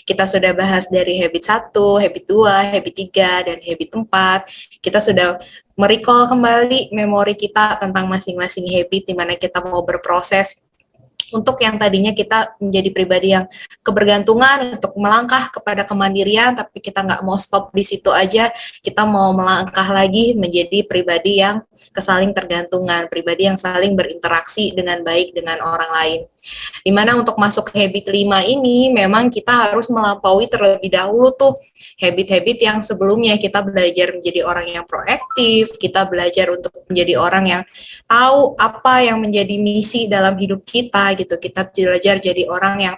Kita sudah bahas dari habit 1, habit 2, habit 3, dan habit 4. Kita sudah merecall kembali memori kita tentang masing-masing habit di mana kita mau berproses untuk yang tadinya kita menjadi pribadi yang kebergantungan untuk melangkah kepada kemandirian, tapi kita nggak mau stop di situ aja, kita mau melangkah lagi menjadi pribadi yang kesaling tergantungan, pribadi yang saling berinteraksi dengan baik dengan orang lain. Dimana untuk masuk ke habit 5 ini memang kita harus melampaui terlebih dahulu tuh habit-habit yang sebelumnya. Kita belajar menjadi orang yang proaktif, kita belajar untuk menjadi orang yang tahu apa yang menjadi misi dalam hidup kita gitu. Kita belajar jadi orang yang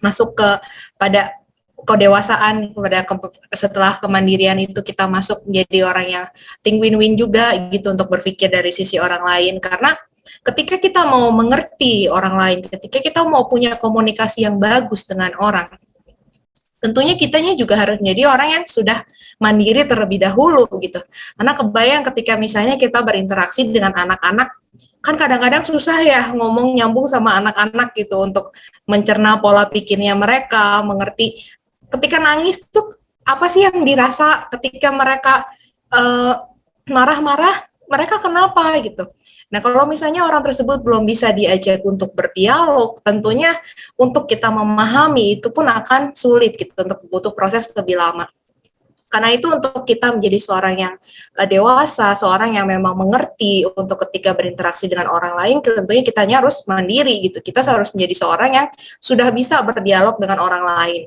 masuk ke pada kedewasaan, setelah kemandirian itu kita masuk menjadi orang yang think win-win juga gitu untuk berpikir dari sisi orang lain. Karena ketika kita mau mengerti orang lain, ketika kita mau punya komunikasi yang bagus dengan orang, tentunya kitanya juga harus menjadi orang yang sudah mandiri terlebih dahulu gitu. Karena kebayang ketika misalnya kita berinteraksi dengan anak-anak, kan kadang-kadang susah ya ngomong nyambung sama anak-anak gitu untuk mencerna pola pikirnya mereka, mengerti ketika nangis tuh apa sih yang dirasa, ketika mereka marah-marah, mereka kenapa gitu. Nah, kalau misalnya orang tersebut belum bisa diajak untuk berdialog, tentunya untuk kita memahami itu pun akan sulit gitu, untuk butuh proses lebih lama. Karena itu untuk kita menjadi seorang yang dewasa, seorang yang memang mengerti untuk ketika berinteraksi dengan orang lain, tentunya kitanya harus mandiri gitu. Kita harus menjadi seorang yang sudah bisa berdialog dengan orang lain.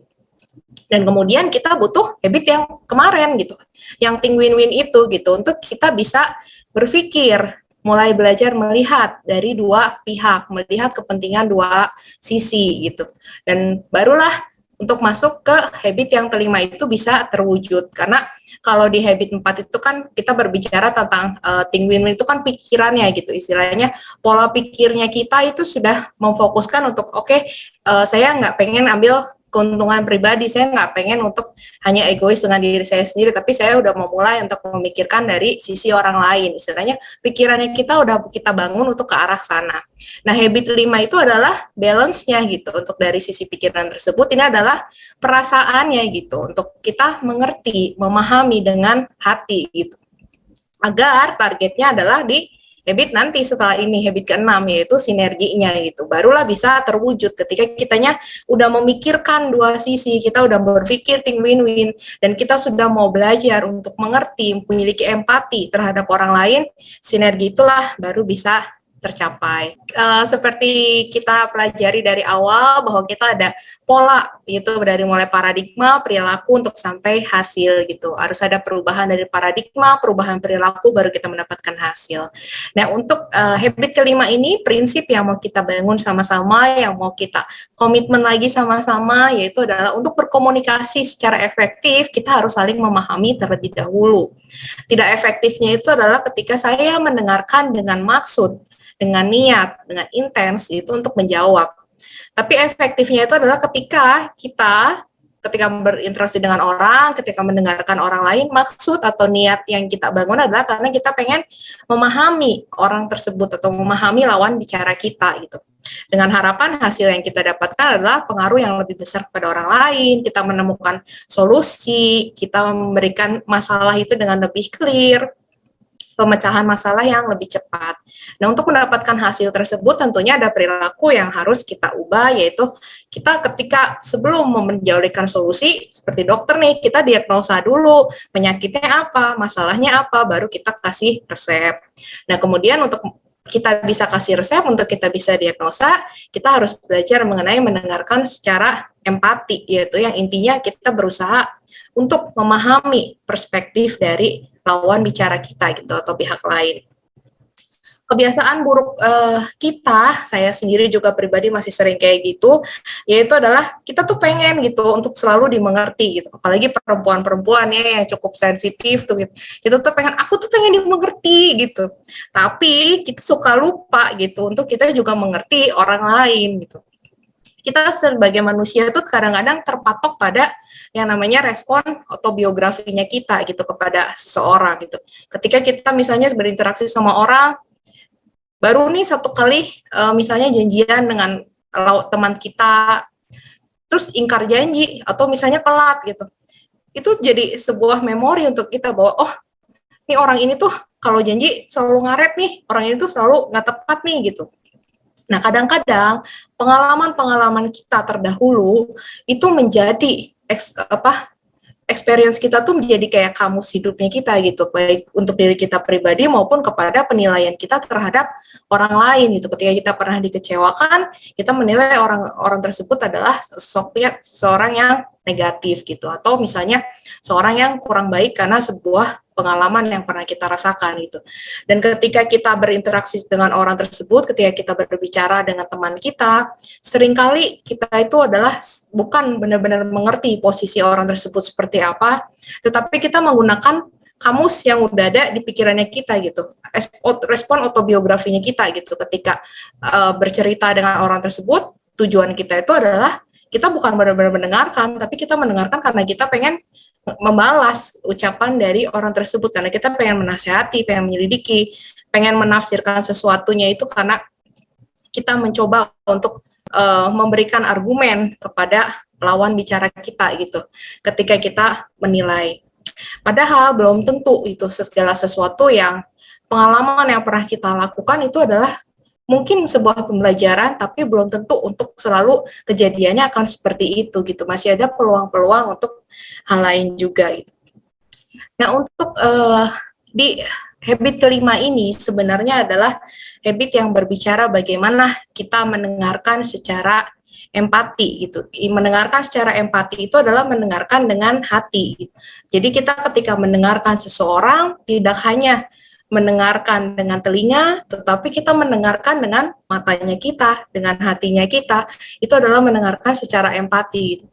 Dan kemudian kita butuh habit yang kemarin gitu, yang think win-win itu gitu, untuk kita bisa berpikir, mulai belajar melihat dari dua pihak, melihat kepentingan dua sisi gitu. Dan barulah untuk masuk ke habit yang kelima itu bisa terwujud. Karena kalau di habit 4 itu kan kita berbicara tentang think win-win itu kan pikirannya gitu, istilahnya pola pikirnya kita itu sudah memfokuskan untuk saya nggak pengen ambil keuntungan pribadi, saya nggak pengen untuk hanya egois dengan diri saya sendiri, tapi saya udah mau mulai untuk memikirkan dari sisi orang lain. Istilahnya pikirannya kita udah kita bangun untuk ke arah sana. Nah, habit 5 itu adalah balance-nya gitu. Untuk dari sisi pikiran tersebut, ini adalah perasaannya gitu, untuk kita mengerti, memahami dengan hati gitu. Agar targetnya adalah di habit nanti setelah ini, habit ke-6, yaitu sinerginya gitu. Barulah bisa terwujud ketika kitanya udah memikirkan dua sisi, kita udah berpikir think win-win, dan kita sudah mau belajar untuk mengerti, memiliki empati terhadap orang lain, sinergi itulah baru bisa tercapai. Seperti kita pelajari dari awal bahwa kita ada pola, itu dari mulai paradigma, perilaku untuk sampai hasil gitu. Harus ada perubahan dari paradigma, perubahan perilaku, baru kita mendapatkan hasil. Nah, untuk habit kelima ini, prinsip yang mau kita bangun sama-sama, yang mau kita komitmen lagi sama-sama, yaitu adalah untuk berkomunikasi secara efektif, kita harus saling memahami terlebih dahulu. Tidak efektifnya itu adalah ketika saya mendengarkan dengan maksud, dengan niat, dengan intens itu untuk menjawab. Tapi efektifnya itu adalah ketika berinteraksi dengan orang, ketika mendengarkan orang lain, maksud atau niat yang kita bangun adalah karena kita pengen memahami orang tersebut atau memahami lawan bicara kita gitu. Dengan harapan hasil yang kita dapatkan adalah pengaruh yang lebih besar kepada orang lain, kita menemukan solusi, kita memberikan masalah itu dengan lebih clear, pemecahan masalah yang lebih cepat. Nah, untuk mendapatkan hasil tersebut tentunya ada perilaku yang harus kita ubah, yaitu kita ketika sebelum menjauhkan solusi, seperti dokter nih, kita diagnosa dulu penyakitnya apa, masalahnya apa, baru kita kasih resep. Nah, kemudian untuk kita bisa kasih resep, untuk kita bisa diagnosa, kita harus belajar mengenai mendengarkan secara empati, yaitu yang intinya kita berusaha untuk memahami perspektif dari lawan bicara kita gitu atau pihak lain. Kebiasaan buruk kita, saya sendiri juga pribadi masih sering kayak gitu, yaitu adalah kita tuh pengen gitu untuk selalu dimengerti gitu, apalagi perempuan-perempuan ya yang cukup sensitif tuh gitu. Kita tuh pengen, aku tuh pengen dimengerti gitu, tapi kita suka lupa gitu untuk kita juga mengerti orang lain gitu. Kita sebagai manusia itu kadang-kadang terpatok pada yang namanya respon autobiografinya kita gitu kepada seseorang gitu. Ketika kita misalnya berinteraksi sama orang, baru nih satu kali misalnya janjian dengan teman kita, terus ingkar janji atau misalnya telat gitu. Itu jadi sebuah memori untuk kita bahwa oh, ini orang ini tuh kalau janji selalu ngaret nih, orang ini tuh selalu nggak tepat nih gitu. Nah, kadang-kadang pengalaman-pengalaman kita terdahulu itu menjadi experience kita tuh menjadi kayak kamus hidupnya kita gitu, baik untuk diri kita pribadi maupun kepada penilaian kita terhadap orang lain gitu. Ketika kita pernah dikecewakan, kita menilai orang tersebut adalah seorang yang negatif gitu, atau misalnya seorang yang kurang baik karena sebuah pengalaman yang pernah kita rasakan gitu. Dan ketika kita berinteraksi dengan orang tersebut, ketika kita berbicara dengan teman kita, seringkali kita itu adalah bukan benar-benar mengerti posisi orang tersebut seperti apa, tetapi kita menggunakan kamus yang udah ada di pikirannya kita gitu, respon autobiografinya kita gitu. Ketika bercerita dengan orang tersebut, tujuan kita itu adalah kita bukan benar-benar mendengarkan, tapi kita mendengarkan karena kita pengen membalas ucapan dari orang tersebut, karena kita pengen menasehati, pengen menyelidiki, pengen menafsirkan sesuatunya itu karena kita mencoba untuk memberikan argumen kepada lawan bicara kita gitu ketika kita menilai. Padahal belum tentu itu segala sesuatu yang pengalaman yang pernah kita lakukan itu adalah mungkin sebuah pembelajaran, tapi belum tentu untuk selalu kejadiannya akan seperti itu gitu. Masih ada peluang-peluang untuk hal lain juga gitu. Nah, untuk di habit kelima ini sebenarnya adalah habit yang berbicara bagaimana kita mendengarkan secara empati gitu. Mendengarkan secara empati itu adalah mendengarkan dengan hati. Jadi kita ketika mendengarkan seseorang tidak hanya mendengarkan dengan telinga, tetapi kita mendengarkan dengan matanya kita, dengan hatinya kita. Itu adalah mendengarkan secara empati.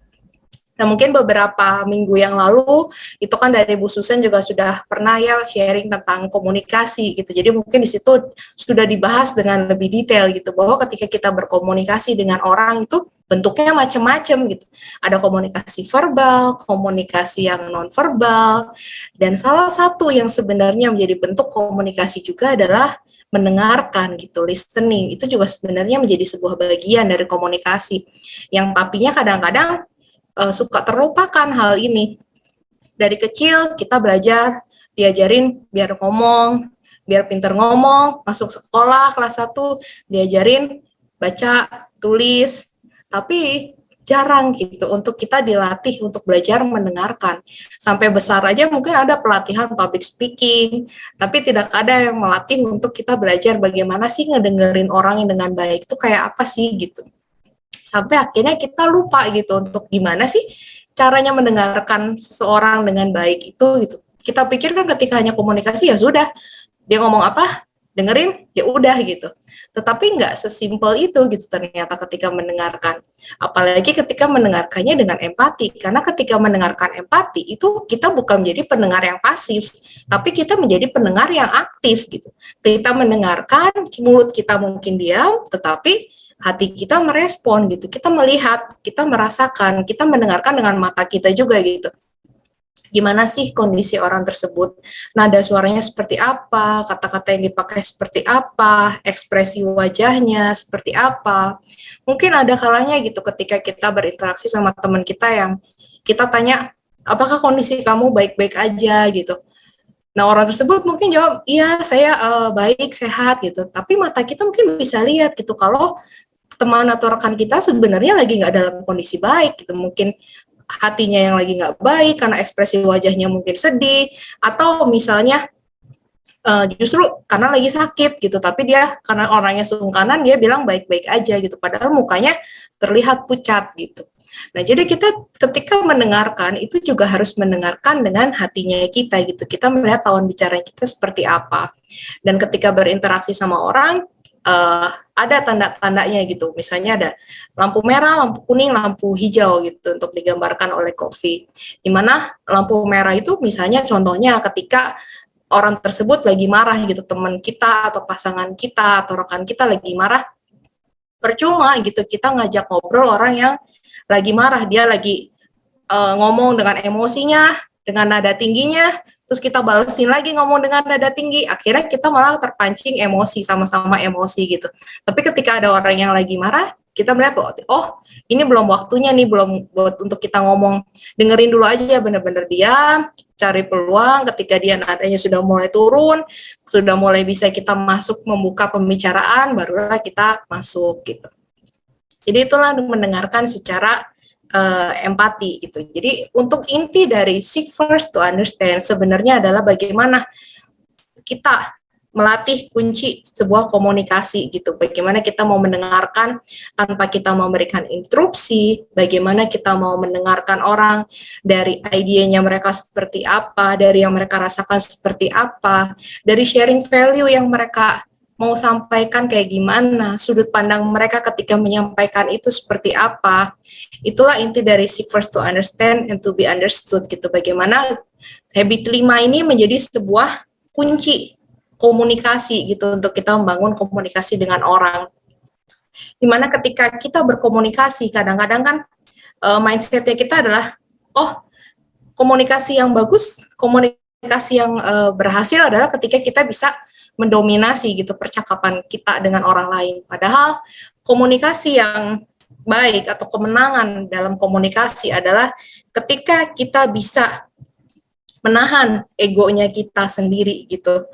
Nah, mungkin beberapa minggu yang lalu itu kan dari Bu Susan juga sudah pernah ya sharing tentang komunikasi gitu. Jadi mungkin di situ sudah dibahas dengan lebih detail gitu, bahwa ketika kita berkomunikasi dengan orang itu bentuknya macam-macam gitu. Ada komunikasi verbal, komunikasi yang non-verbal, dan salah satu yang sebenarnya menjadi bentuk komunikasi juga adalah mendengarkan gitu, listening. Itu juga sebenarnya menjadi sebuah bagian dari komunikasi yang tapinya kadang-kadang suka terlupakan hal ini. Dari kecil kita belajar, diajarin biar ngomong, biar pinter ngomong, masuk sekolah kelas 1 diajarin baca, tulis, tapi jarang gitu untuk kita dilatih untuk belajar mendengarkan. Sampai besar aja mungkin ada pelatihan public speaking, tapi tidak ada yang melatih untuk kita belajar bagaimana sih ngedengerin orang yang dengan baik itu kayak apa sih gitu. Sampai akhirnya kita lupa gitu untuk gimana sih caranya mendengarkan seseorang dengan baik itu gitu. Kita pikir kan ketika hanya komunikasi ya sudah, dia ngomong apa, dengerin, ya udah gitu. Tetapi nggak sesimpel itu gitu ternyata ketika mendengarkan. Apalagi ketika mendengarkannya dengan empati. Karena ketika mendengarkan empati itu kita bukan menjadi pendengar yang pasif, tapi kita menjadi pendengar yang aktif gitu. Kita mendengarkan, mulut kita mungkin diam, tetapi hati kita merespon gitu, kita melihat, kita merasakan, kita mendengarkan dengan mata kita juga gitu. Gimana sih kondisi orang tersebut, nada suaranya seperti apa, kata-kata yang dipakai seperti apa, ekspresi wajahnya seperti apa. Mungkin ada kalanya gitu ketika kita berinteraksi sama teman kita yang kita tanya, apakah kondisi kamu baik-baik aja gitu. Nah, orang tersebut mungkin jawab, iya saya baik, sehat gitu. Tapi mata kita mungkin bisa lihat gitu kalau teman atau rekan kita sebenarnya lagi nggak dalam kondisi baik gitu, mungkin hatinya yang lagi nggak baik karena ekspresi wajahnya mungkin sedih, atau misalnya justru karena lagi sakit gitu, tapi dia karena orangnya sungkanan dia bilang baik-baik aja gitu, padahal mukanya terlihat pucat gitu. Nah, jadi kita ketika mendengarkan itu juga harus mendengarkan dengan hatinya kita gitu, kita melihat lawan bicara kita seperti apa, dan ketika berinteraksi sama orang ada tanda-tandanya gitu. Misalnya ada lampu merah, lampu kuning, lampu hijau gitu untuk digambarkan oleh Covey. Di mana lampu merah itu misalnya contohnya ketika orang tersebut lagi marah gitu, teman kita atau pasangan kita atau rekan kita lagi marah, percuma gitu kita ngajak ngobrol orang yang lagi marah, dia lagi ngomong dengan emosinya, dengan nada tingginya, terus kita balesin lagi ngomong dengan nada tinggi, akhirnya kita malah terpancing emosi, sama-sama emosi gitu. Tapi ketika ada orang yang lagi marah, Kita melihat, oh ini belum waktunya nih, belum buat untuk kita ngomong, dengerin dulu aja, bener-bener diam, cari peluang. Ketika dia nadanya sudah mulai turun, sudah mulai bisa kita masuk membuka pembicaraan, barulah kita masuk gitu. Jadi itulah mendengarkan secara empati gitu. Jadi untuk inti dari seek first to understand sebenarnya adalah bagaimana kita melatih kunci sebuah komunikasi gitu. Bagaimana kita mau mendengarkan tanpa kita memberikan interupsi, bagaimana kita mau mendengarkan orang dari idenya mereka seperti apa, dari yang mereka rasakan seperti apa, dari sharing value yang mereka mau sampaikan kayak gimana, sudut pandang mereka ketika menyampaikan itu seperti apa. Itulah inti dari seek first to understand and to be understood gitu. Bagaimana habit 5 ini menjadi sebuah kunci komunikasi gitu untuk kita membangun komunikasi dengan orang. Dimana ketika kita berkomunikasi kadang-kadang kan mindsetnya kita adalah komunikasi yang bagus, komunikasi yang berhasil adalah ketika kita bisa mendominasi gitu percakapan kita dengan orang lain. Padahal komunikasi yang baik atau kemenangan dalam komunikasi adalah ketika kita bisa menahan egonya kita sendiri gitu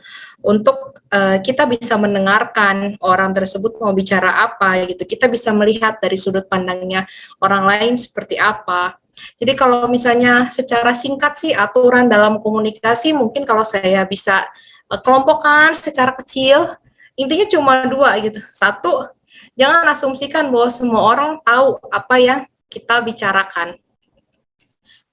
untuk kita bisa mendengarkan orang tersebut mau bicara apa gitu, kita bisa melihat dari sudut pandangnya orang lain seperti apa. Jadi kalau misalnya secara singkat sih aturan dalam komunikasi mungkin kalau saya bisa kelompokkan secara kecil, intinya cuma 2 gitu. Satu, jangan asumsikan bahwa semua orang tahu apa yang kita bicarakan,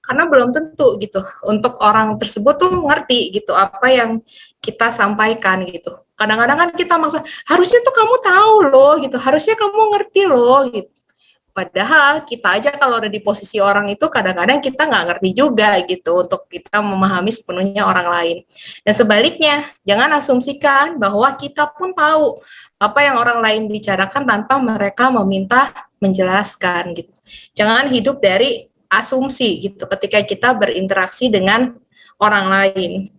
karena belum tentu gitu untuk orang tersebut tuh ngerti gitu apa yang kita sampaikan gitu. Kadang-kadang kan kita maksa, harusnya tuh kamu tahu loh gitu, harusnya kamu ngerti loh gitu. Padahal kita aja kalau ada di posisi orang itu kadang-kadang kita nggak ngerti juga gitu untuk kita memahami sepenuhnya orang lain. Dan sebaliknya, jangan asumsikan bahwa kita pun tahu apa yang orang lain bicarakan tanpa mereka meminta menjelaskan gitu. Jangan hidup dari asumsi gitu ketika kita berinteraksi dengan orang lain.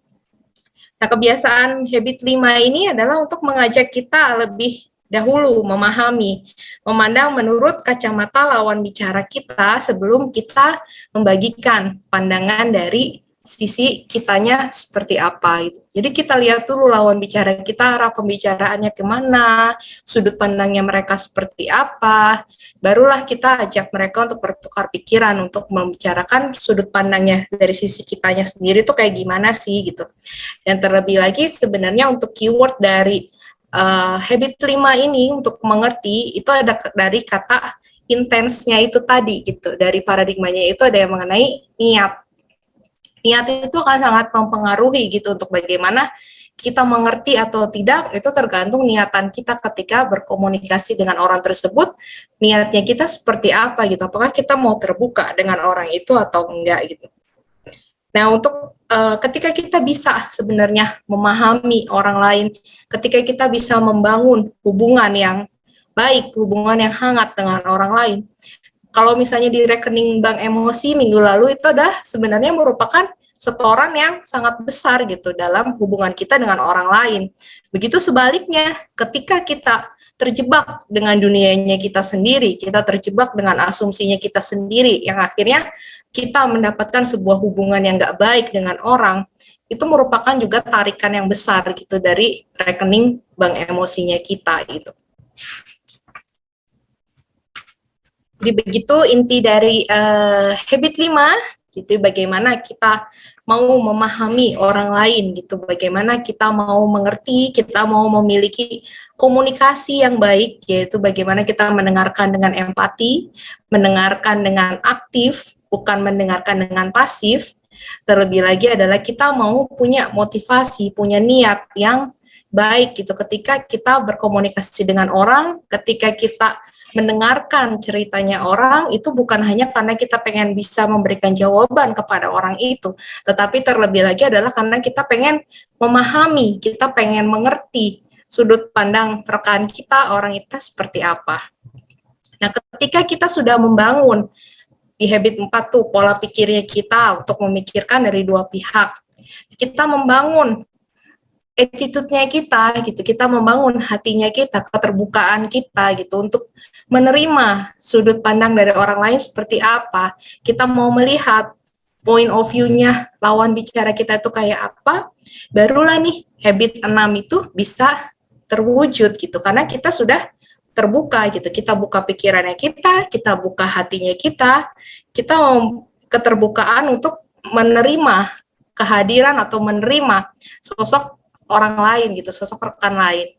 Nah, kebiasaan habit 5 ini adalah untuk mengajak kita lebih dahulu memahami, memandang menurut kacamata lawan bicara kita sebelum kita membagikan pandangan dari sisi kitanya seperti apa gitu. Jadi kita lihat dulu lawan bicara kita, arah pembicaraannya kemana, sudut pandangnya mereka seperti apa, barulah kita ajak mereka untuk bertukar pikiran untuk membicarakan sudut pandangnya dari sisi kitanya sendiri itu kayak gimana sih gitu. Dan terlebih lagi sebenarnya untuk keyword dari habit 5 ini untuk mengerti itu ada dari kata intensnya itu tadi gitu. Dari paradigmanya itu ada yang mengenai niat. Niat itu akan sangat mempengaruhi gitu untuk bagaimana kita mengerti atau tidak, itu tergantung niatan kita ketika berkomunikasi dengan orang tersebut, niatnya kita seperti apa gitu, apakah kita mau terbuka dengan orang itu atau enggak gitu. Nah, untuk ketika kita bisa sebenarnya memahami orang lain, ketika kita bisa membangun hubungan yang baik, hubungan yang hangat dengan orang lain, kalau misalnya di rekening bank emosi minggu lalu itu adalah sebenarnya merupakan setoran yang sangat besar gitu dalam hubungan kita dengan orang lain. Begitu sebaliknya, ketika kita terjebak dengan dunianya kita sendiri, kita terjebak dengan asumsinya kita sendiri, yang akhirnya kita mendapatkan sebuah hubungan yang nggak baik dengan orang, itu merupakan juga tarikan yang besar gitu dari rekening bank emosinya kita gitu. Jadi begitu inti dari habit 5 gitu, bagaimana kita mau memahami orang lain gitu, bagaimana kita mau mengerti, kita mau memiliki komunikasi yang baik, yaitu bagaimana kita mendengarkan dengan empati, mendengarkan dengan aktif, bukan mendengarkan dengan pasif. Terlebih lagi adalah kita mau punya motivasi, punya niat yang baik gitu ketika kita berkomunikasi dengan orang, ketika kita mendengarkan ceritanya orang, itu bukan hanya karena kita pengen bisa memberikan jawaban kepada orang itu, tetapi terlebih lagi adalah karena kita pengen memahami, kita pengen mengerti sudut pandang rekan kita, orang itu seperti apa. Nah, ketika kita sudah membangun di habit 4 tuh pola pikirnya kita untuk memikirkan dari 2 pihak, kita membangun attitude-nya kita gitu, kita membangun hatinya kita, keterbukaan kita gitu untuk menerima sudut pandang dari orang lain seperti apa. Kita mau melihat point of view-nya lawan bicara kita itu kayak apa, barulah nih habit 6 itu bisa terwujud gitu, karena kita sudah terbuka gitu, kita buka pikirannya kita buka hatinya kita mau keterbukaan untuk menerima kehadiran atau menerima sosok orang lain gitu, sosok rekan lain.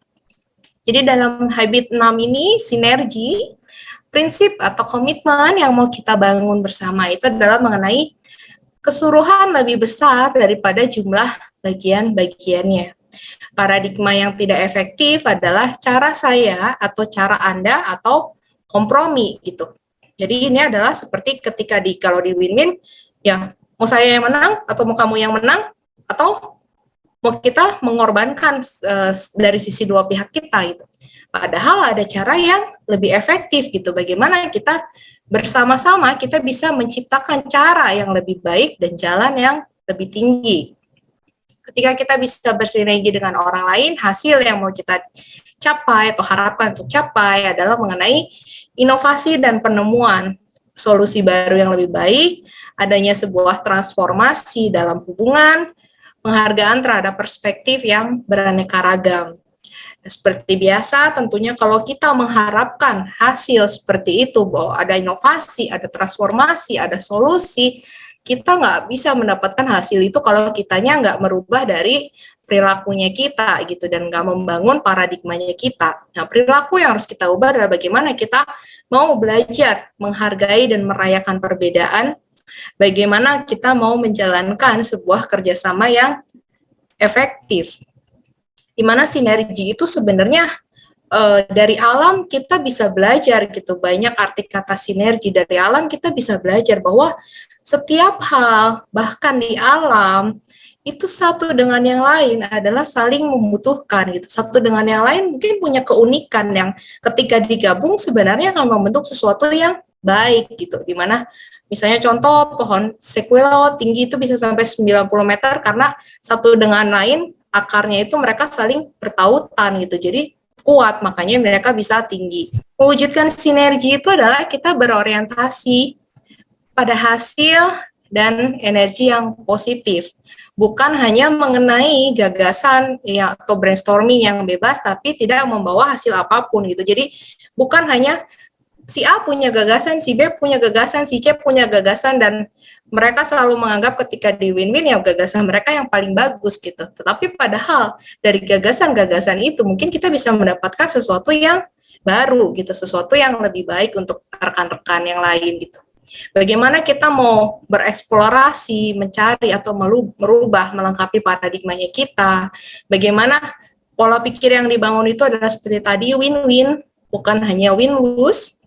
Jadi dalam habit 6 ini sinergi, prinsip atau komitmen yang mau kita bangun bersama itu adalah mengenai keseluruhan lebih besar daripada jumlah bagian-bagiannya. Paradigma yang tidak efektif adalah cara saya atau cara Anda atau kompromi gitu. Jadi ini adalah seperti ketika kalau di win-win, ya mau saya yang menang atau mau kamu yang menang, atau mau kita mengorbankan dari sisi dua pihak kita gitu. Padahal ada cara yang lebih efektif gitu. Bagaimana kita bersama-sama kita bisa menciptakan cara yang lebih baik dan jalan yang lebih tinggi. Ketika kita bisa bersinergi dengan orang lain, hasil yang mau kita capai atau harapan untuk capai adalah mengenai inovasi dan penemuan solusi baru yang lebih baik, adanya sebuah transformasi dalam hubungan, penghargaan terhadap perspektif yang beraneka ragam. Seperti biasa, tentunya kalau kita mengharapkan hasil seperti itu, bahwa ada inovasi, ada transformasi, ada solusi, kita nggak bisa mendapatkan hasil itu kalau kitanya nggak merubah dari perilakunya kita gitu, dan nggak membangun paradigmanya kita. Nah, perilaku yang harus kita ubah adalah bagaimana kita mau belajar menghargai dan merayakan perbedaan, bagaimana kita mau menjalankan sebuah kerjasama yang efektif, di mana sinergi itu sebenarnya dari alam kita bisa belajar gitu, banyak arti kata sinergi dari alam kita bisa belajar bahwa setiap hal bahkan di alam itu satu dengan yang lain adalah saling membutuhkan gitu, satu dengan yang lain mungkin punya keunikan yang ketika digabung sebenarnya akan membentuk sesuatu yang baik gitu, dimana misalnya contoh pohon sequoia tinggi itu bisa sampai 90 meter karena satu dengan lain akarnya itu mereka saling bertautan gitu, jadi kuat, makanya mereka bisa tinggi. Mewujudkan sinergi itu adalah kita berorientasi pada hasil dan energi yang positif, bukan hanya mengenai gagasan ya atau brainstorming yang bebas tapi tidak membawa hasil apapun gitu. Jadi bukan hanya si A punya gagasan, si B punya gagasan, si C punya gagasan, dan mereka selalu menganggap ketika di win-win ya gagasan mereka yang paling bagus gitu. Tetapi padahal dari gagasan-gagasan itu mungkin kita bisa mendapatkan sesuatu yang baru gitu, sesuatu yang lebih baik untuk rekan-rekan yang lain gitu. Bagaimana kita mau bereksplorasi, mencari atau merubah, melengkapi paradigmanya kita. Bagaimana pola pikir yang dibangun itu adalah seperti tadi win-win, bukan hanya win-lose.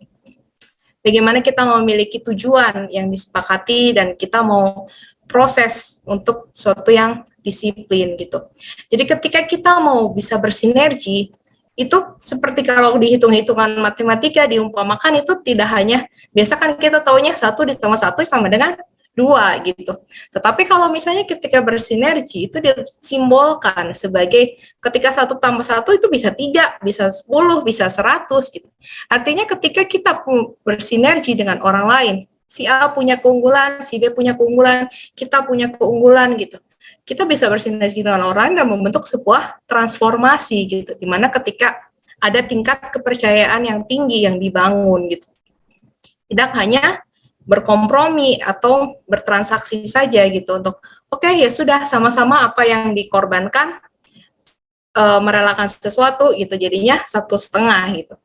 Bagaimana kita memiliki tujuan yang disepakati dan kita mau proses untuk sesuatu yang disiplin gitu. Jadi ketika kita mau bisa bersinergi, itu seperti kalau dihitung-hitungan matematika diumpamakan itu tidak hanya, biasa kan kita taunya 1 ditambah 1 sama dengan 2 gitu. Tetapi kalau misalnya ketika bersinergi itu disimbolkan sebagai ketika 1 tambah 1 itu bisa 3, bisa 10, bisa 100 gitu. Artinya ketika kita bersinergi dengan orang lain, si A punya keunggulan, si B punya keunggulan, kita punya keunggulan gitu, kita bisa bersinergi dengan orang dan membentuk sebuah transformasi gitu, dimana ketika ada tingkat kepercayaan yang tinggi yang dibangun gitu, tidak hanya berkompromi atau bertransaksi saja gitu untuk oke, ya sudah sama-sama apa yang dikorbankan merelakan sesuatu gitu, jadinya 1,5 gitu.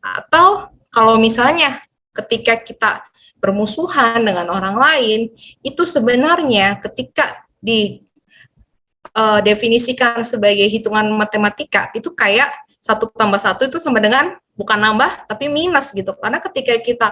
Atau kalau misalnya ketika kita bermusuhan dengan orang lain, itu sebenarnya ketika definisikan sebagai hitungan matematika itu kayak 1 tambah 1 itu sama dengan bukan nambah tapi minus gitu, karena ketika kita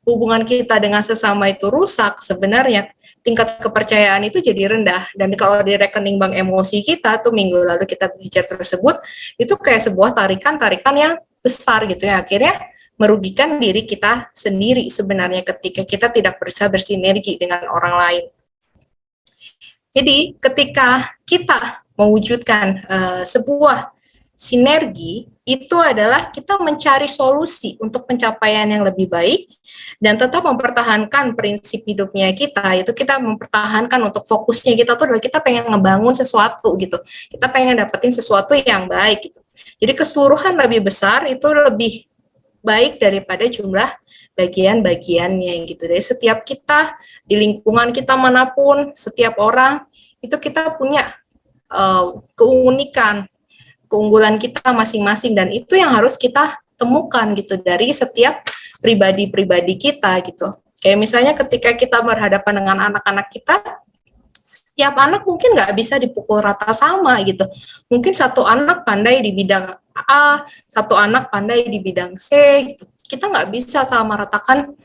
hubungan kita dengan sesama itu rusak, sebenarnya tingkat kepercayaan itu jadi rendah. Dan kalau di rekening bank emosi kita tuh minggu lalu kita bicara tersebut, itu kayak sebuah tarikan-tarikan yang besar gitu ya, akhirnya merugikan diri kita sendiri sebenarnya ketika kita tidak bisa bersinergi dengan orang lain. Jadi ketika kita mewujudkan sebuah sinergi itu adalah kita mencari solusi untuk pencapaian yang lebih baik dan tetap mempertahankan prinsip hidupnya kita, itu kita mempertahankan untuk fokusnya kita tuh adalah kita pengen ngebangun sesuatu gitu, kita pengen dapetin sesuatu yang baik gitu. Jadi keseluruhan lebih besar itu lebih baik daripada jumlah bagian-bagiannya gitu. Dari setiap kita di lingkungan kita manapun, setiap orang itu kita punya keunikan, keunggulan kita masing-masing dan itu yang harus kita temukan gitu dari setiap pribadi-pribadi kita gitu. Kayak misalnya ketika kita berhadapan dengan anak-anak kita, setiap anak mungkin nggak bisa dipukul rata sama gitu. Mungkin satu anak pandai di bidang A, satu anak pandai di bidang C gitu. Kita nggak bisa sama ratakan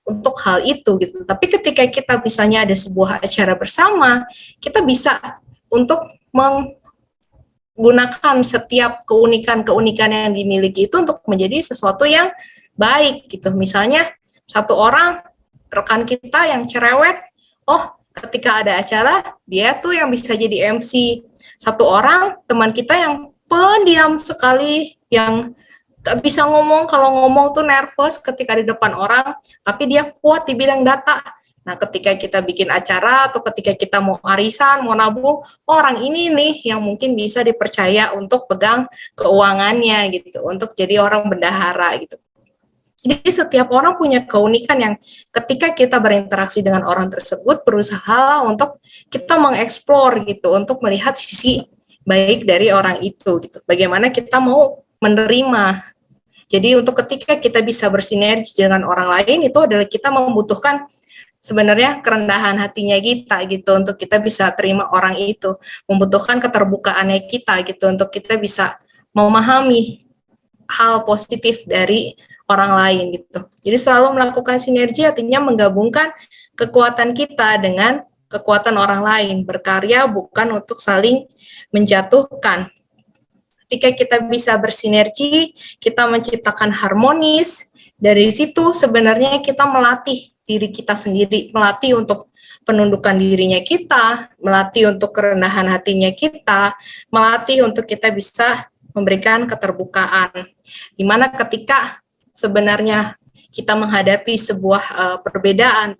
untuk hal itu gitu. Tapi ketika kita misalnya ada sebuah acara bersama, kita bisa untuk menggunakan setiap keunikan-keunikan yang dimiliki itu untuk menjadi sesuatu yang baik gitu. Misalnya satu orang rekan kita yang cerewet, oh ketika ada acara dia tuh yang bisa jadi MC. Satu orang teman kita yang pendiam sekali, yang gak bisa ngomong, kalau ngomong tuh nervous ketika di depan orang, tapi dia kuat di bidang data. Nah, ketika kita bikin acara atau ketika kita mau arisan, mau nabung, orang ini nih yang mungkin bisa dipercaya untuk pegang keuangannya gitu, untuk jadi orang bendahara gitu. Jadi setiap orang punya keunikan yang ketika kita berinteraksi dengan orang tersebut berusaha untuk kita mengeksplor gitu, untuk melihat sisi baik dari orang itu gitu. Bagaimana kita mau menerima. Jadi untuk ketika kita bisa bersinergi dengan orang lain itu adalah kita membutuhkan sebenarnya kerendahan hatinya kita gitu untuk kita bisa terima orang itu, membutuhkan keterbukaannya kita gitu untuk kita bisa memahami hal positif dari orang lain gitu. Jadi selalu melakukan sinergi artinya menggabungkan kekuatan kita dengan kekuatan orang lain, berkarya bukan untuk saling menjatuhkan. Ketika kita bisa bersinergi, kita menciptakan harmonis, dari situ sebenarnya kita melatih diri kita sendiri, melatih untuk penundukan dirinya kita, melatih untuk kerendahan hatinya kita, melatih untuk kita bisa memberikan keterbukaan. Dimana ketika sebenarnya kita menghadapi sebuah perbedaan,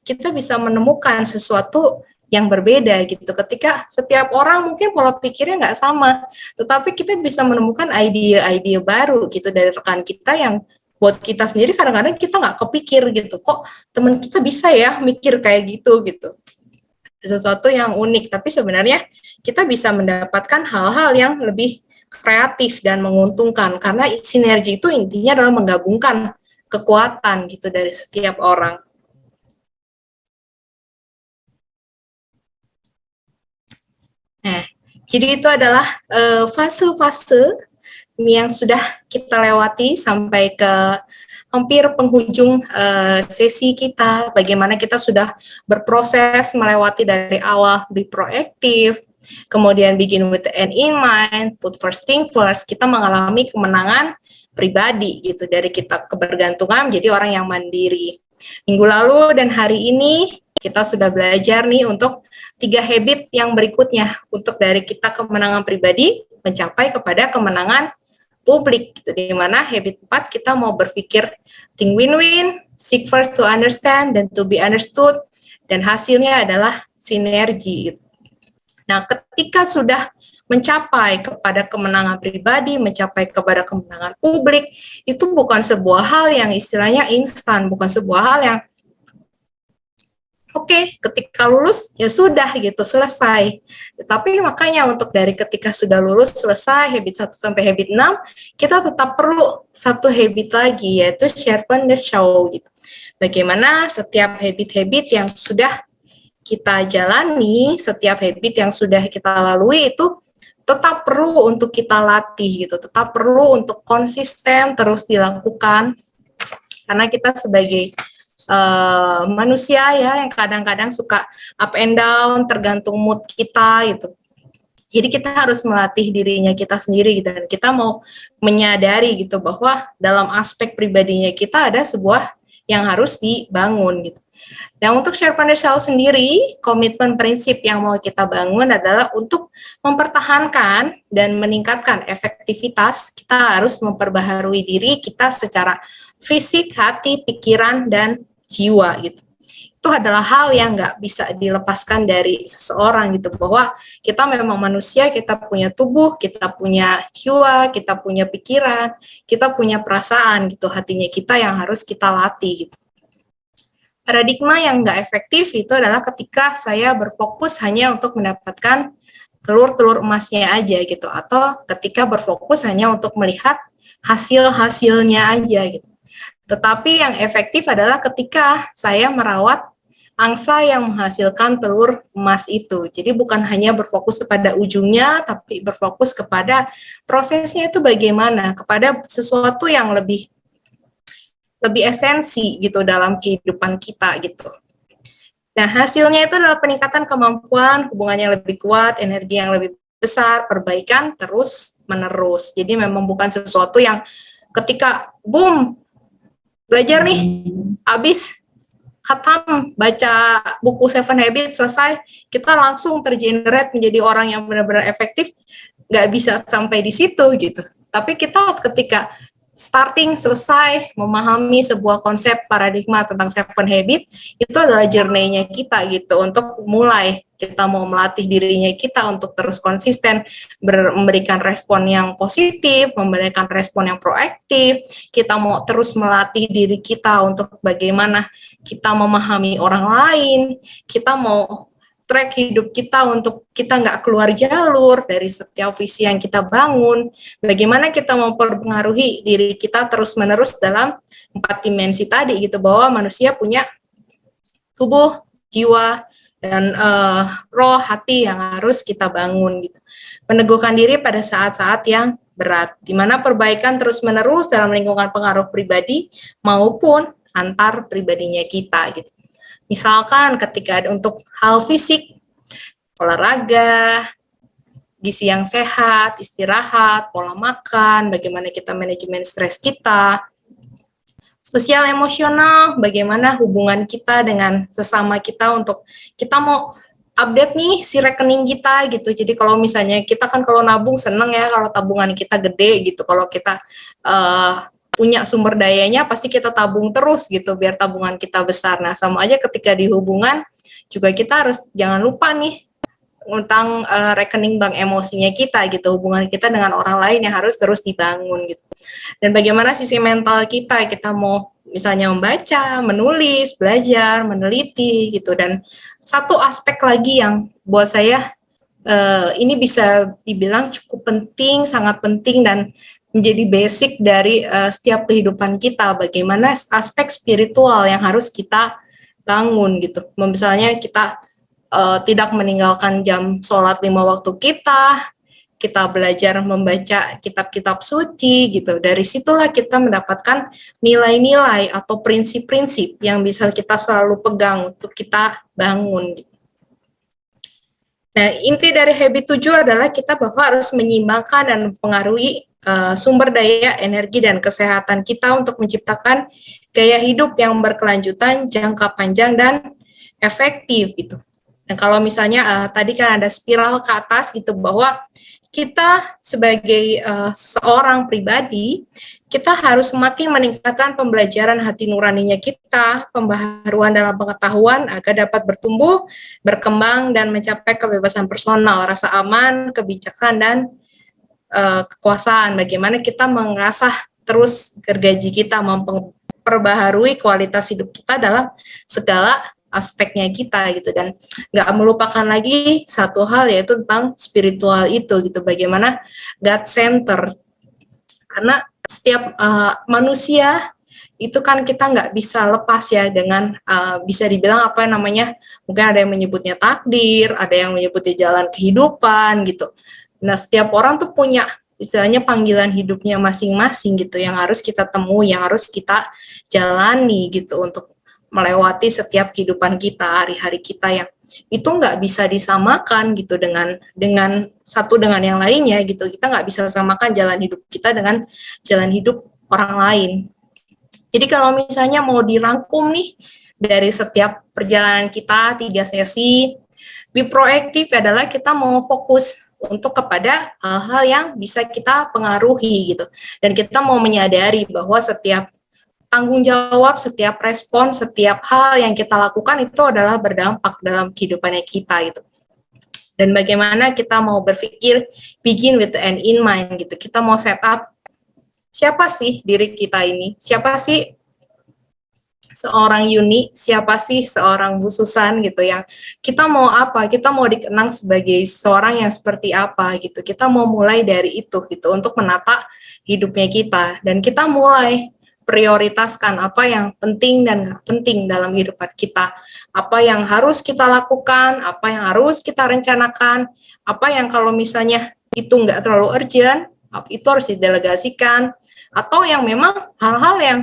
kita bisa menemukan sesuatu yang berbeda gitu. Ketika setiap orang mungkin pola pikirnya nggak sama, tetapi kita bisa menemukan ide-ide baru gitu dari rekan kita yang buat kita sendiri kadang-kadang kita nggak kepikir gitu. Kok teman kita bisa ya mikir kayak gitu gitu. Sesuatu yang unik, tapi sebenarnya kita bisa mendapatkan hal-hal yang lebih kreatif dan menguntungkan karena sinergi itu intinya adalah menggabungkan kekuatan gitu dari setiap orang. Nah, jadi itu adalah fase-fase yang sudah kita lewati sampai ke hampir penghujung sesi kita. Bagaimana kita sudah berproses melewati dari awal be proaktif, kemudian begin with the end in mind, put first thing first. Kita mengalami kemenangan pribadi gitu dari kita kebergantungan menjadi orang yang mandiri. Minggu lalu dan hari ini kita sudah belajar nih untuk 3 habit yang berikutnya untuk dari kita kemenangan pribadi mencapai kepada kemenangan publik gitu, di mana habit 4 kita mau berpikir think win-win, seek first to understand dan to be understood, dan hasilnya adalah sinergi gitu. Nah, ketika sudah mencapai kepada kemenangan pribadi, mencapai kepada kemenangan publik, itu bukan sebuah hal yang istilahnya instan, bukan sebuah hal yang oke, ketika lulus ya sudah gitu, selesai. Tapi makanya untuk dari ketika sudah lulus selesai habit 1 sampai habit 6, kita tetap perlu satu habit lagi yaitu sharpen the show gitu. Bagaimana setiap habit-habit yang sudah kita jalani, setiap habit yang sudah kita lalui itu tetap perlu untuk kita latih gitu, tetap perlu untuk konsisten terus dilakukan. Karena kita sebagai manusia ya yang kadang-kadang suka up and down tergantung mood kita gitu. Jadi kita harus melatih dirinya kita sendiri gitu, dan kita mau menyadari gitu bahwa dalam aspek pribadinya kita ada sebuah yang harus dibangun gitu. Nah, untuk share Sharefunder sendiri, komitmen prinsip yang mau kita bangun adalah untuk mempertahankan dan meningkatkan efektivitas. Kita harus memperbaharui diri kita secara fisik, hati, pikiran, dan jiwa gitu. Itu adalah hal yang nggak bisa dilepaskan dari seseorang gitu, bahwa kita memang manusia, kita punya tubuh, kita punya jiwa, kita punya pikiran, kita punya perasaan gitu, hatinya kita yang harus kita latih gitu. Paradigma yang nggak efektif itu adalah ketika saya berfokus hanya untuk mendapatkan telur-telur emasnya aja gitu, atau ketika berfokus hanya untuk melihat hasil-hasilnya aja gitu. Tetapi yang efektif adalah ketika saya merawat angsa yang menghasilkan telur emas itu. Jadi bukan hanya berfokus kepada ujungnya, tapi berfokus kepada prosesnya itu bagaimana, kepada sesuatu yang lebih esensi gitu dalam kehidupan kita gitu. Nah, hasilnya itu adalah peningkatan kemampuan, hubungan yang lebih kuat, energi yang lebih besar, perbaikan terus menerus. Jadi memang bukan sesuatu yang ketika boom belajar nih habis khatam baca buku Seven Habits selesai, kita langsung tergenerate menjadi orang yang benar-benar efektif. Nggak bisa sampai di situ gitu. Tapi kita ketika starting selesai memahami sebuah konsep paradigma tentang Seven Habit, itu adalah journey-nya kita gitu, untuk mulai kita mau melatih dirinya kita untuk terus konsisten memberikan respon yang positif, memberikan respon yang proaktif. Kita mau terus melatih diri kita untuk bagaimana kita memahami orang lain, kita mau track hidup kita untuk kita nggak keluar jalur dari setiap visi yang kita bangun, bagaimana kita mempengaruhi diri kita terus-menerus dalam 4 dimensi tadi gitu, bahwa manusia punya tubuh, jiwa, dan roh, hati yang harus kita bangun gitu. Meneguhkan diri pada saat-saat yang berat, di mana perbaikan terus-menerus dalam lingkungan pengaruh pribadi maupun antar pribadinya kita gitu. Misalkan ketika untuk hal fisik, olahraga, gizi yang sehat, istirahat, pola makan, bagaimana kita manajemen stres kita, sosial emosional, bagaimana hubungan kita dengan sesama kita, untuk kita mau update nih si rekening kita gitu. Jadi kalau misalnya kita kan kalau nabung seneng ya kalau tabungan kita gede gitu, kalau kita punya sumber dayanya pasti kita tabung terus gitu biar tabungan kita besar. Nah, sama aja ketika di hubungan juga kita harus jangan lupa nih tentang rekening bank emosinya kita gitu, hubungan kita dengan orang lain yang harus terus dibangun gitu. Dan bagaimana sisi mental kita mau misalnya membaca, menulis, belajar, meneliti gitu. Dan satu aspek lagi yang buat saya ini bisa dibilang cukup penting, sangat penting, dan menjadi basic dari setiap kehidupan kita, bagaimana aspek spiritual yang harus kita bangun gitu. Misalnya kita tidak meninggalkan jam sholat 5 waktu kita belajar membaca kitab-kitab suci gitu. Dari situlah kita mendapatkan nilai-nilai atau prinsip-prinsip yang bisa kita selalu pegang untuk kita bangun gitu. Nah, inti dari habit 7 adalah kita bahwa harus menyimbangkan dan mempengaruhi sumber daya, energi, dan kesehatan kita untuk menciptakan gaya hidup yang berkelanjutan, jangka panjang, dan efektif gitu. Nah, kalau misalnya tadi kan ada spiral ke atas gitu, bahwa kita sebagai seorang pribadi, kita harus semakin meningkatkan pembelajaran hati nuraninya kita, pembaharuan dalam pengetahuan agar dapat bertumbuh, berkembang, dan mencapai kebebasan personal, rasa aman, kebijakan, dan kekuasaan. Bagaimana kita mengasah terus gergaji kita, memperbaharui kualitas hidup kita dalam segala aspeknya kita gitu, dan nggak melupakan lagi satu hal, yaitu tentang spiritual itu gitu, bagaimana God center, karena setiap manusia itu kan kita nggak bisa lepas ya dengan bisa dibilang apa namanya, mungkin ada yang menyebutnya takdir, ada yang menyebutnya jalan kehidupan gitu. Nah, setiap orang tuh punya istilahnya panggilan hidupnya masing-masing gitu, yang harus kita temui, yang harus kita jalani gitu, untuk melewati setiap kehidupan kita, hari-hari kita yang itu nggak bisa disamakan gitu dengan satu dengan yang lainnya gitu. Kita nggak bisa samakan jalan hidup kita dengan jalan hidup orang lain. Jadi kalau misalnya mau dirangkum nih dari setiap perjalanan kita 3 sesi. Be proaktif adalah kita mau fokus untuk kepada hal-hal yang bisa kita pengaruhi gitu. Dan kita mau menyadari bahwa setiap tanggung jawab, setiap respon, setiap hal yang kita lakukan itu adalah berdampak dalam kehidupannya kita gitu. Dan bagaimana kita mau berpikir begin with the end in mind gitu. Kita mau set up siapa sih diri kita ini? Siapa sih seorang Yuni, siapa sih seorang Bu Susan gitu yang kita mau apa, kita mau dikenang sebagai seorang yang seperti apa gitu, kita mau mulai dari itu gitu untuk menata hidupnya kita, dan kita mulai prioritaskan apa yang penting dan nggak penting dalam kehidupan kita, apa yang harus kita lakukan, apa yang harus kita rencanakan, apa yang kalau misalnya itu nggak terlalu urgent, itu harus didelegasikan, atau yang memang hal-hal yang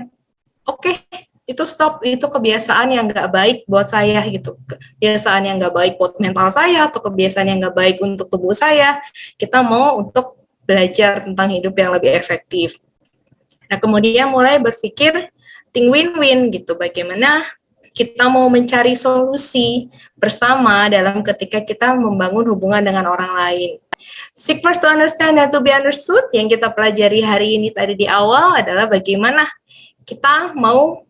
oke, itu stop, itu kebiasaan yang nggak baik buat saya gitu, kebiasaan yang nggak baik buat mental saya atau kebiasaan yang nggak baik untuk tubuh saya. Kita mau untuk belajar tentang hidup yang lebih efektif. Nah, kemudian mulai berpikir think win-win gitu, bagaimana kita mau mencari solusi bersama dalam ketika kita membangun hubungan dengan orang lain. Seek first to understand and to be understood yang kita pelajari hari ini tadi di awal adalah bagaimana kita mau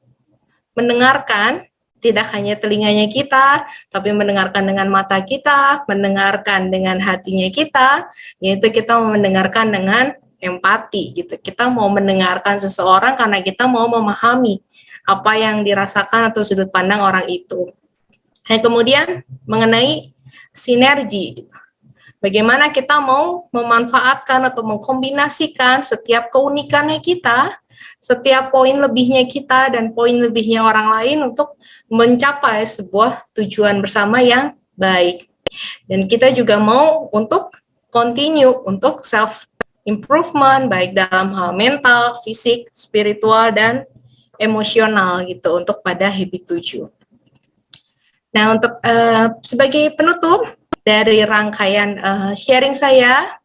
mendengarkan, tidak hanya telinganya kita, tapi mendengarkan dengan mata kita, mendengarkan dengan hatinya kita, yaitu kita mau mendengarkan dengan empati gitu. Kita mau mendengarkan seseorang karena kita mau memahami apa yang dirasakan atau sudut pandang orang itu. Dan kemudian mengenai sinergi gitu. Bagaimana kita mau memanfaatkan atau mengkombinasikan setiap keunikannya kita, setiap poin lebihnya kita dan poin lebihnya orang lain untuk mencapai sebuah tujuan bersama yang baik. Dan kita juga mau untuk continue untuk self improvement baik dalam hal mental, fisik, spiritual dan emosional gitu untuk pada habit 7. Nah, untuk sebagai penutup dari rangkaian sharing saya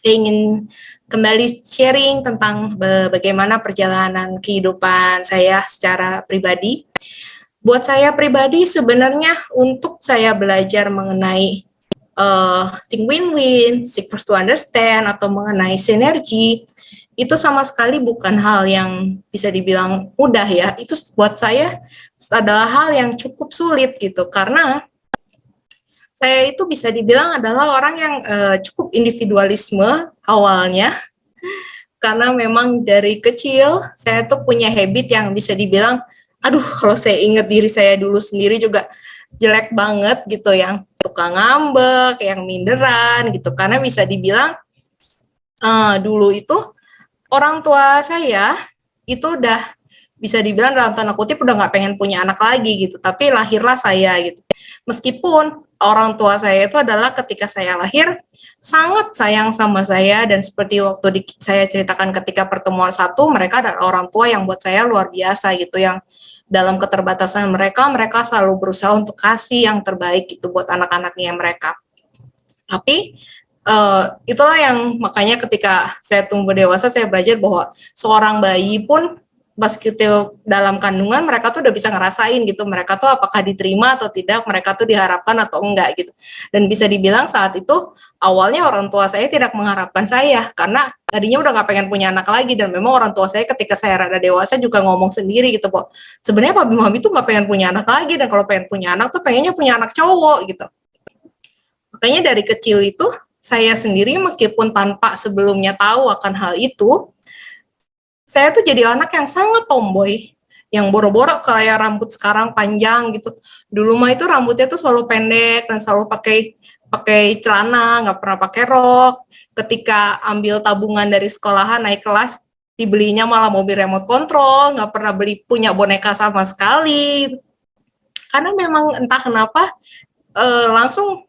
ingin kembali sharing tentang bagaimana perjalanan kehidupan saya secara pribadi. Buat saya pribadi sebenarnya untuk saya belajar mengenai think win-win, seek first to understand, atau mengenai sinergi, itu sama sekali bukan hal yang bisa dibilang mudah ya. Itu buat saya adalah hal yang cukup sulit gitu, karena saya itu bisa dibilang adalah orang yang cukup individualisme awalnya, karena memang dari kecil saya tuh punya habit yang bisa dibilang, aduh kalau saya ingat diri saya dulu sendiri juga jelek banget gitu, yang tukang ngambek, yang minderan gitu, karena bisa dibilang dulu itu orang tua saya itu udah bisa dibilang dalam tanda kutip udah nggak pengen punya anak lagi gitu, tapi lahirlah saya gitu. Meskipun orang tua saya itu adalah ketika saya lahir sangat sayang sama saya, dan seperti waktu saya ceritakan ketika pertemuan satu, mereka adalah orang tua yang buat saya luar biasa gitu, yang dalam keterbatasan mereka selalu berusaha untuk kasih yang terbaik gitu buat anak-anaknya mereka. Tapi itulah yang makanya ketika saya tumbuh dewasa saya belajar bahwa seorang bayi pun pas kita dalam kandungan mereka tuh udah bisa ngerasain gitu, mereka tuh apakah diterima atau tidak, mereka tuh diharapkan atau enggak gitu. Dan bisa dibilang saat itu awalnya orang tua saya tidak mengharapkan saya, karena tadinya udah nggak pengen punya anak lagi, dan memang orang tua saya ketika saya rada dewasa juga ngomong sendiri gitu kok, sebenarnya papi mami tuh nggak pengen punya anak lagi, dan kalau pengen punya anak tuh pengennya punya anak cowok gitu. Makanya dari kecil itu saya sendiri meskipun tanpa sebelumnya tahu akan hal itu, saya tuh jadi anak yang sangat tomboy, yang boro-boro kayak rambut sekarang panjang gitu. Dulu mah itu rambutnya tuh selalu pendek dan selalu pakai celana, nggak pernah pakai rok. Ketika ambil tabungan dari sekolahan naik kelas, dibelinya malah mobil remote control, nggak pernah punya boneka sama sekali. Karena memang entah kenapa langsung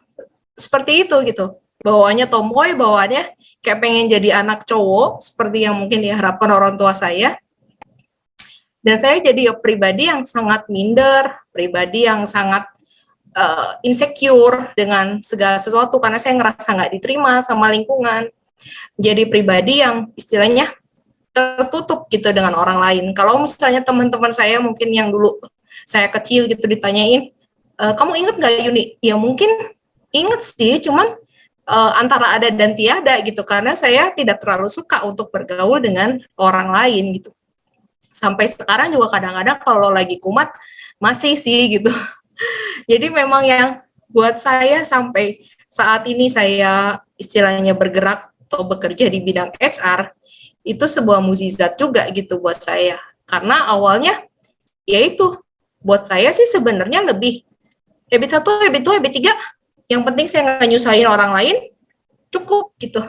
seperti itu gitu. Bawaannya tomboy, bawaannya kayak pengen jadi anak cowok, seperti yang mungkin diharapkan orang tua saya. Dan saya jadi pribadi yang sangat minder, pribadi yang sangat insecure dengan segala sesuatu, karena saya ngerasa nggak diterima sama lingkungan. Jadi pribadi yang istilahnya tertutup gitu dengan orang lain. Kalau misalnya teman-teman saya mungkin yang dulu saya kecil gitu ditanyain, kamu inget nggak Yuni? Ya mungkin inget sih, cuman antara ada dan tiada gitu, karena saya tidak terlalu suka untuk bergaul dengan orang lain gitu. Sampai sekarang juga kadang-kadang kalau lagi kumat masih sih gitu. Jadi memang yang buat saya sampai saat ini saya istilahnya bergerak atau bekerja di bidang HR, itu sebuah mukjizat juga gitu buat saya. Karena awalnya yaitu buat saya sih sebenarnya lebih habit 1, habit 2, habit 3, yang penting saya nggak nyusahin orang lain, cukup gitu.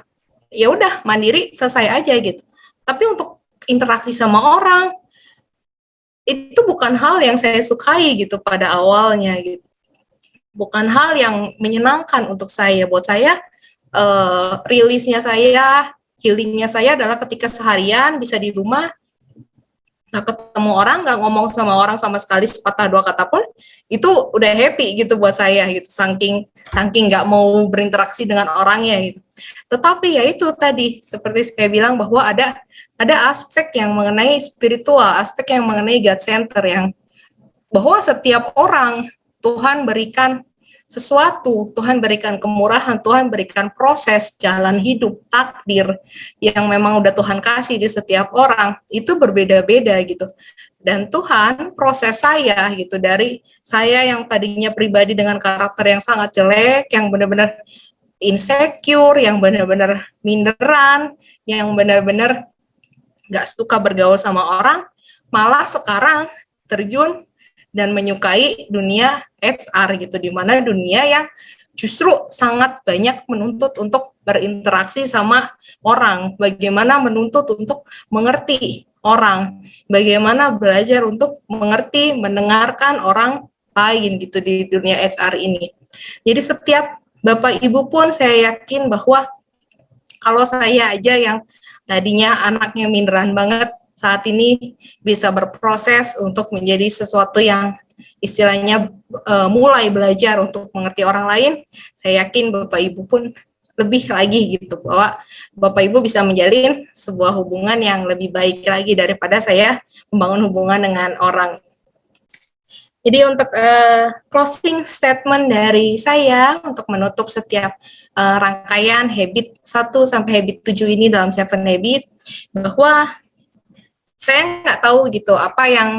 Ya udah mandiri selesai aja gitu. Tapi untuk interaksi sama orang itu bukan hal yang saya sukai gitu pada awalnya gitu. Bukan hal yang menyenangkan untuk saya. Buat saya, rilisnya saya, healingnya saya adalah ketika seharian bisa di rumah, nggak ketemu orang, nggak ngomong sama orang sama sekali sepatah dua kata pun, itu udah happy gitu buat saya gitu. Saking nggak mau berinteraksi dengan orangnya gitu. Tetapi ya itu tadi seperti saya bilang bahwa ada aspek yang mengenai spiritual, aspek yang mengenai God Center, yang bahwa setiap orang Tuhan berikan sesuatu, Tuhan berikan kemurahan, Tuhan berikan proses, jalan hidup, takdir yang memang udah Tuhan kasih di setiap orang, itu berbeda-beda gitu. Dan Tuhan proses saya gitu, dari saya yang tadinya pribadi dengan karakter yang sangat jelek, yang benar-benar insecure, yang benar-benar minderan, yang benar-benar gak suka bergaul sama orang, malah sekarang terjun dan menyukai dunia HR gitu, di mana dunia yang justru sangat banyak menuntut untuk berinteraksi sama orang, bagaimana menuntut untuk mengerti orang, bagaimana belajar untuk mengerti, mendengarkan orang lain gitu di dunia HR ini. Jadi setiap Bapak Ibu pun saya yakin bahwa kalau saya aja yang tadinya anaknya minderan banget, saat ini bisa berproses untuk menjadi sesuatu yang istilahnya mulai belajar untuk mengerti orang lain, saya yakin Bapak Ibu pun lebih lagi gitu, bahwa Bapak Ibu bisa menjalin sebuah hubungan yang lebih baik lagi daripada saya membangun hubungan dengan orang. Jadi untuk closing statement dari saya untuk menutup setiap rangkaian habit 1 sampai habit 7 ini dalam 7 habit, bahwa saya nggak tahu gitu apa yang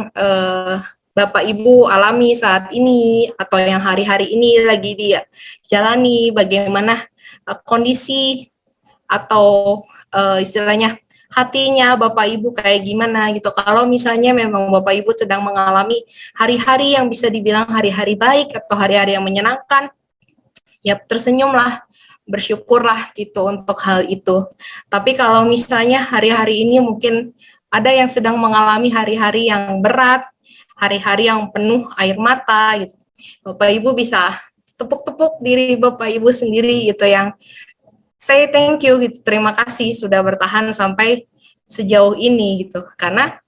Bapak Ibu alami saat ini atau yang hari-hari ini lagi dia jalani, bagaimana kondisi atau istilahnya hatinya Bapak Ibu kayak gimana gitu. Kalau misalnya memang Bapak Ibu sedang mengalami hari-hari yang bisa dibilang hari-hari baik atau hari-hari yang menyenangkan, ya tersenyumlah, bersyukurlah gitu untuk hal itu. Tapi kalau misalnya hari-hari ini mungkin ada yang sedang mengalami hari-hari yang berat, hari-hari yang penuh air mata gitu, Bapak Ibu bisa tepuk-tepuk diri Bapak Ibu sendiri gitu, yang say thank you gitu, terima kasih sudah bertahan sampai sejauh ini gitu. Karena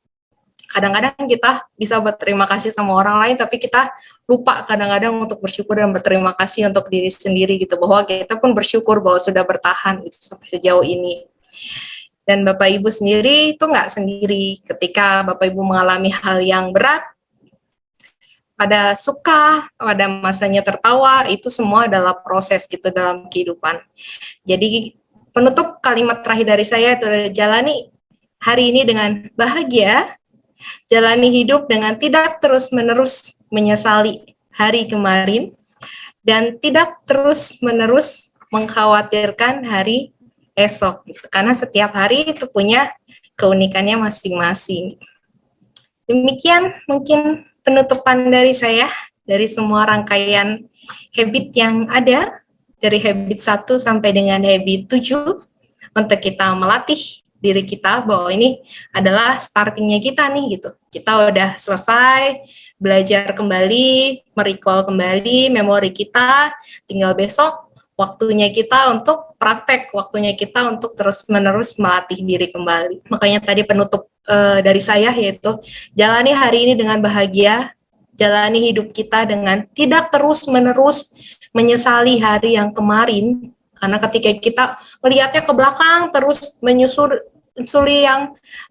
kadang-kadang kita bisa berterima kasih sama orang lain, tapi kita lupa kadang-kadang untuk bersyukur dan berterima kasih untuk diri sendiri gitu, bahwa kita pun bersyukur bahwa sudah bertahan gitu sampai sejauh ini. Dan Bapak Ibu sendiri itu nggak sendiri ketika Bapak Ibu mengalami hal yang berat, pada suka, pada masanya tertawa, itu semua adalah proses gitu dalam kehidupan. Jadi penutup kalimat terakhir dari saya itu adalah jalani hari ini dengan bahagia, jalani hidup dengan tidak terus-menerus menyesali hari kemarin, dan tidak terus-menerus mengkhawatirkan hari esok. Karena setiap hari itu punya keunikannya masing-masing. Demikian mungkin penutupan dari saya, dari semua rangkaian habit yang ada, dari habit 1 sampai dengan habit 7, untuk kita melatih diri kita bahwa ini adalah startingnya kita nih gitu. Kita udah selesai belajar kembali, merecall kembali memori kita, tinggal besok waktunya kita untuk praktek, waktunya kita untuk terus-menerus melatih diri kembali. Makanya tadi penutup dari saya yaitu jalani hari ini dengan bahagia, jalani hidup kita dengan tidak terus-menerus menyesali hari yang kemarin, karena ketika kita melihatnya ke belakang terus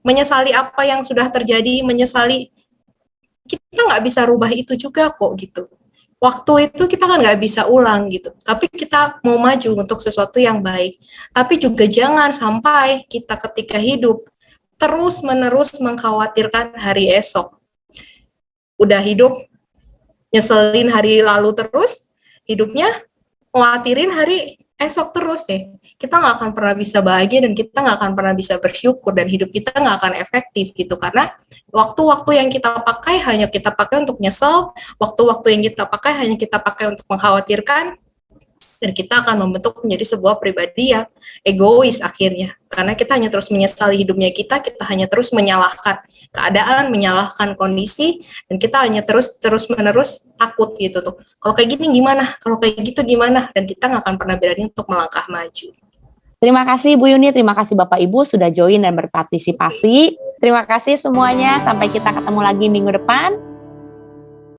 menyesali apa yang sudah terjadi, menyesali kita nggak bisa rubah itu juga kok gitu. Waktu itu kita kan nggak bisa ulang gitu, tapi kita mau maju untuk sesuatu yang baik. Tapi juga jangan sampai kita ketika hidup terus-menerus mengkhawatirkan hari esok. Udah hidup nyeselin hari lalu terus, hidupnya khawatirin hari esok terus nih. Kita nggak akan pernah bisa bahagia dan kita nggak akan pernah bisa bersyukur dan hidup kita nggak akan efektif gitu karena waktu-waktu yang kita pakai hanya kita pakai untuk nyesel, waktu-waktu yang kita pakai hanya kita pakai untuk mengkhawatirkan, dan kita akan membentuk menjadi sebuah pribadi yang egois akhirnya karena kita hanya terus menyesali hidupnya kita hanya terus menyalahkan keadaan, menyalahkan kondisi, dan kita hanya terus menerus takut gitu tuh, kalau kayak gini gimana, kalau kayak gitu gimana, dan kita nggak akan pernah berani untuk melangkah maju. Terima kasih Bu Yuni, terima kasih Bapak Ibu sudah join dan berpartisipasi. Terima kasih semuanya, sampai kita ketemu lagi minggu depan.